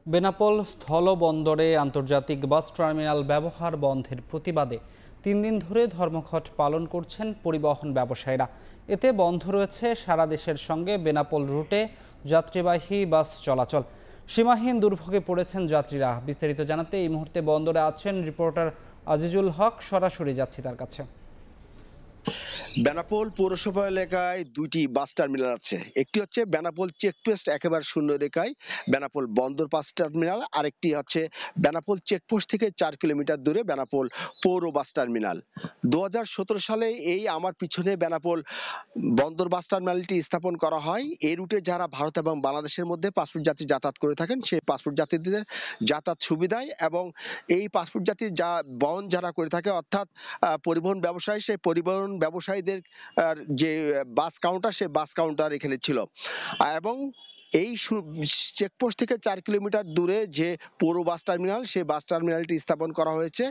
বেনাপোল স্থলবন্দরে আন্তর্জাতিক bus terminal ব্যবহার বন্ধের প্রতিবাদে ৩ দিন ধরে ধর্মঘট পালন করছেন পরিবহন ব্যবসায়ীরা। এতে বন্ধ রয়েছে সারা দেশের সঙ্গে বেনাপোল রুটে যাত্রীবাহী বাস চলাচল। সীমাহীন দুর্ভোগে পড়েছেন যাত্রীরা। বিস্তারিত জানাতে এই মুহূর্তে বন্দরে আছেন রিপোর্টার আজিজুল হক। সরাসরি যাচ্ছি তার কাছে। বেনাপোল পৌরসভা এলাকায় দুইটি বাস টার্মিনাল আছে। একটি হচ্ছে বেনাপোল চেকপোস্ট একেবারে শূন্য রেখায় বেনাপোল বন্দর বাস টার্মিনাল, আরেকটি হচ্ছে বেনাপোল চেকপোস্ট থেকে 4 কিলোমিটার দূরে বেনাপোল পৌর বাস টার্মিনাল। 2017 সালে এই আমার পিছনে বেনাপোল বন্দর বাস টার্মিনালটি স্থাপন করা হয়। এই রুটে যারা ভারত এবং বাংলাদেশের মধ্যে পাসপোর্ট যাত্রী যাতায়াত করে থাকেন সেই পাসপোর্ট যাত্রীদের যাতায়াত সুবিধায় এবং এই পাসপোর্ট যাত্রী যা বহন যারা করে থাকে অর্থাৎ পরিবহন ব্যবসায়ী, সেই পরিবহন ব্যবসায়ীদের যে বাস কাউন্টার সেই বাস কাউন্টার এখানে ছিল এবং এই চেকপোস্ট থেকে 4 কিলোমিটার দূরে যে পৌর বাস টার্মিনাল সেই বাস টার্মিনালটি স্থাপন করা হয়েছে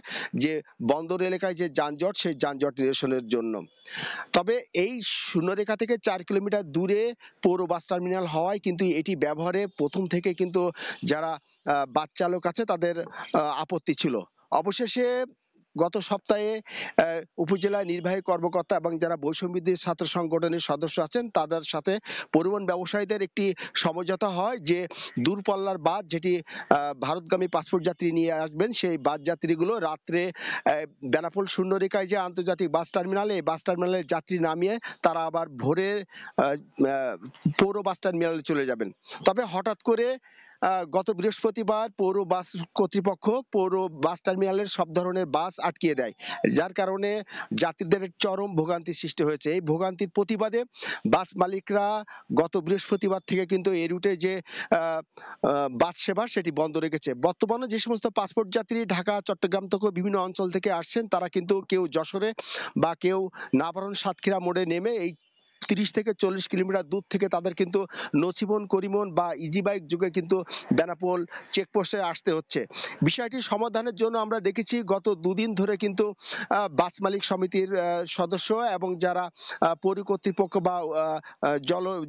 যে বন্দর এলাকায় যে যানজট সেই যানজট নিরসনের জন্য। তবে এই শূন্যরেখা থেকে 4 কিলোমিটার দূরে পৌর বাস টার্মিনাল হওয়ায় কিন্তু এটি ব্যবহারে প্রথম থেকে কিন্তু যারা বাস চালক আছে তাদের আপত্তি ছিল। অবশেষে গত সপ্তাহে উপজেলা নির্বাহী কর্মকর্তা এবং যারা বৈষম্যবিরোধী ছাত্র সংগঠনের সদস্য আছেন তাদের সাথে পরিবহন ব্যবসায়ীদের একটি সমঝোতা হয় যে দূরপাল্লার বাস যেটি ভারতগামী পাসপোর্ট যাত্রী নিয়ে আসবেন সেই বাস যাত্রীগুলো রাত্রে বেনাপোল শূন্যরেখায় যে আন্তর্জাতিক বাস টার্মিনালে এই বাস টার্মিনালে যাত্রী নামিয়ে তারা আবার ভোরে পৌর বাস টার্মিনালে চলে যাবেন। তবে হঠাৎ করে গত বৃহস্পতিবার পৌর বাস কর্তৃপক্ষ পৌর বাস টার্মিনালের সব ধরনের বাস আটকিয়ে দেয়, যার কারণে যাত্রীদের চরম ভোগান্তির সৃষ্টি হয়েছে। এই ভোগান্তির প্রতিবাদে বাস মালিকরা গত বৃহস্পতিবার থেকে কিন্তু এই রুটে যে বাস সেবা সেটি বন্ধ রেখেছে। বর্তমানে যে সমস্ত পাসপোর্ট যাত্রী ঢাকা, চট্টগ্রাম থেকে বিভিন্ন অঞ্চল থেকে আসছেন তারা কিন্তু কেউ যশোরে বা কেউ নাভারন, সাতক্ষীরা মোড়ে নেমে এই 30 থেকে 40 কিলোমিটার দূর থেকে তাদের কিন্তু নছিমন, করিমন বা ইজি বাইক যুগে কিন্তু বেনাপোল চেকপোস্টে আসতে হচ্ছে। বিষয়টি সমাধানের জন্য আমরা দেখেছি গত দুদিন ধরে কিন্তু বাস মালিক সমিতির সদস্য এবং যারা পৌর কর্তৃপক্ষ বা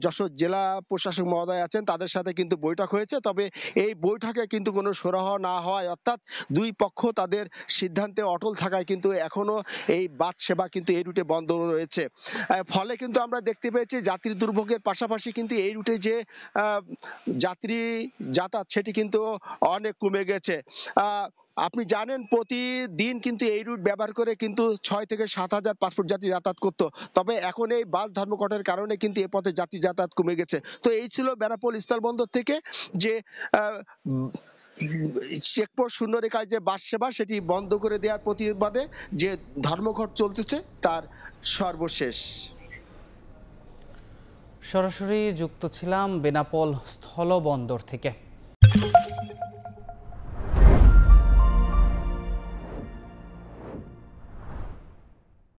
যশোর জেলা প্রশাসক মহোদয় আছেন তাদের সাথে কিন্তু বৈঠক হয়েছে। তবে এই বৈঠকে কিন্তু কোনো সুরাহা না হওয়ায় অর্থাৎ দুই পক্ষ তাদের সিদ্ধান্তে অটল থাকায় কিন্তু এখনো এই বাস সেবা কিন্তু এই রুটে বন্ধ রয়েছে। ফলে কিন্তু আমরা দেখতে পেয়েছি যাত্রী দুর্ভোগের পাশাপাশি কিন্তু এই রুটে যে যাত্রী যাতায়াত সেটি কিন্তু অনেক কমে গেছে। আপনি জানেন প্রতিদিন কিন্তু এই রুট ব্যবহার করে কিন্তু 6 থেকে 7 হাজার পাসপোর্ট যাত্রী যাতায়াত করতো। তবে এখন এই বাস ধর্মঘটের কারণে কিন্তু এ পথে যাত্রী যাতায়াত কমে গেছে। তো এই ছিল বেনাপোল স্থলবন্দর থেকে যে চেকপোস্ট শূন্যরেখায় যে বাস সেবা সেটি বন্ধ করে দেওয়ার প্রতিবাদে যে ধর্মঘট চলতেছে তার সর্বশেষ। সরাসরি যুক্ত ছিলাম বেনাপোল স্থলবন্দর থেকে।